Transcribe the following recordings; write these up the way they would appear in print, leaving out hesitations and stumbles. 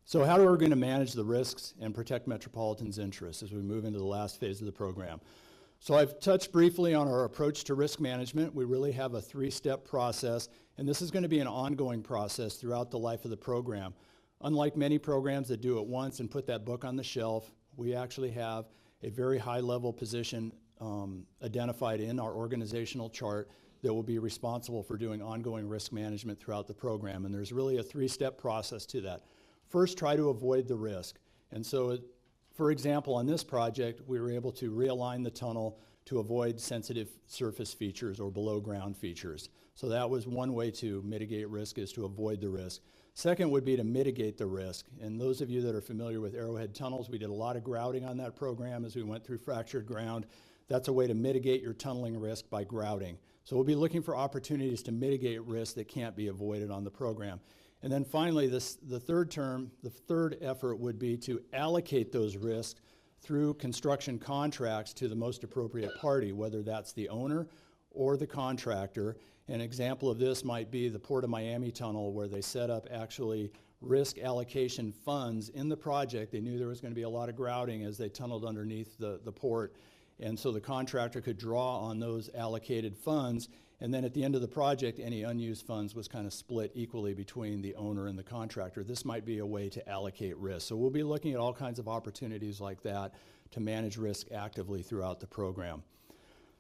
So how are we going to manage the risks and protect Metropolitan's interests as we move into the last phase of the program? So I've touched briefly on our approach to risk management. We really have a three-step process, and this is going to be an ongoing process throughout the life of the program. Unlike many programs that do it once and put that book on the shelf, we actually have a very high-level position identified in our organizational chart that will be responsible for doing ongoing risk management throughout the program. And there's really a three-step process to that. First, try to avoid the risk. And so, for example, on this project, we were able to realign the tunnel to avoid sensitive surface features or below ground features. So that was one way to mitigate risk, is to avoid the risk. Second would be to mitigate the risk. And those of you that are familiar with Arrowhead tunnels, we did a lot of grouting on that program as we went through fractured ground. That's a way to mitigate your tunneling risk by grouting. So we'll be looking for opportunities to mitigate risk that can't be avoided on the program. And then finally, the third effort would be to allocate those risks through construction contracts to the most appropriate party, whether that's the owner or the contractor. An example of this might be the Port of Miami tunnel, where they set up actually risk allocation funds in the project. They knew there was going to be a lot of grouting as they tunneled underneath the port. And so the contractor could draw on those allocated funds, and then at the end of the project, any unused funds was kind of split equally between the owner and the contractor. This might be a way to allocate risk. So we'll be looking at all kinds of opportunities like that to manage risk actively throughout the program.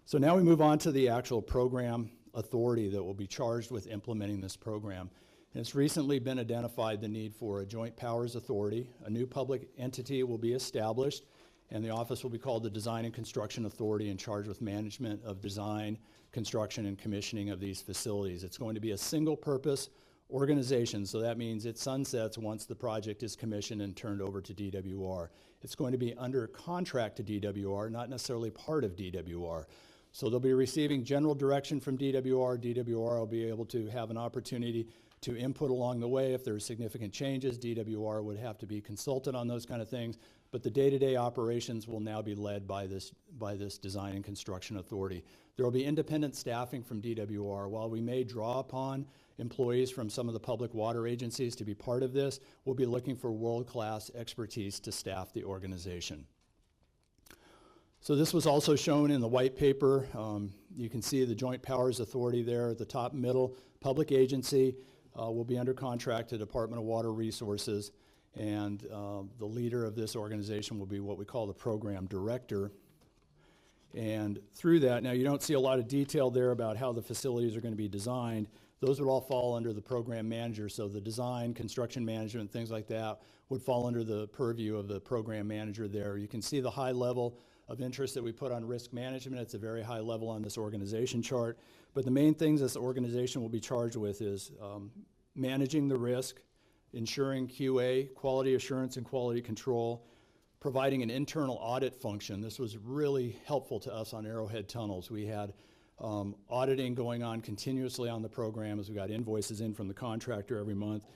So now we move on to the actual program authority that will be charged with implementing this program. And it's recently been identified the need for a joint powers authority. A new public entity will be established, and the office will be called the Design and Construction Authority, in charge with management of design, construction, and commissioning of these facilities. It's going to be a single-purpose organization, so that means it sunsets once the project is commissioned and turned over to DWR. It's going to be under contract to DWR, not necessarily part of DWR. So they'll be receiving general direction from DWR. DWR will be able to have an opportunity to input along the way. If there are significant changes, DWR would have to be consulted on those kind of things. But the day-to-day operations will now be led by this Design and Construction Authority. There will be independent staffing from DWR. While we may draw upon employees from some of the public water agencies to be part of this, we'll be looking for world-class expertise to staff the organization. So this was also shown in the white paper. You can see the Joint Powers Authority there at the top middle. Public agency will be under contract to Department of Water Resources, and the leader of this organization will be what we call the program director. And through that, now you don't see a lot of detail there about how the facilities are going to be designed. Those would all fall under the program manager. So the design, construction management, things like that would fall under the purview of the program manager there. You can see the high level of interest that we put on risk management. It's a very high level on this organization chart. But the main things this organization will be charged with is managing the risk, ensuring QA, quality assurance and quality control, providing an internal audit function. This was really helpful to us on Arrowhead tunnels. We had auditing going on continuously on the program as we got invoices in from the contractor every month,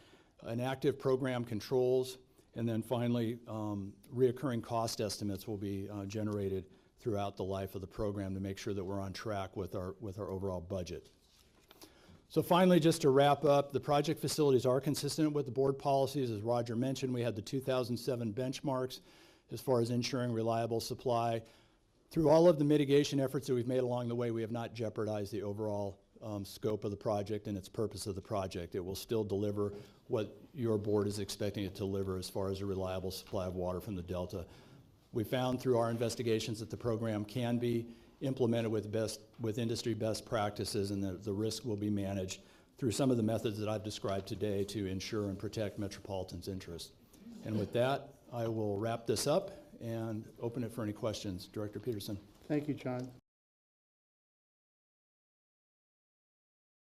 an active program controls, and then finally reoccurring cost estimates will be generated throughout the life of the program to make sure that we're on track with our overall budget. So finally, just to wrap up, the project facilities are consistent with the board policies. As Roger mentioned, we had the 2007 benchmarks as far as ensuring reliable supply. Through all of the mitigation efforts that we've made along the way, we have not jeopardized the overall scope of the project and its purpose of the project. It will still deliver what your board is expecting it to deliver as far as a reliable supply of water from the Delta. We found through our investigations that the program can be implemented with industry best practices, and the risk will be managed through some of the methods that I've described today to ensure and protect Metropolitan's interests. And with that, I will wrap this up and open it for any questions. Director Peterson. Thank you, John.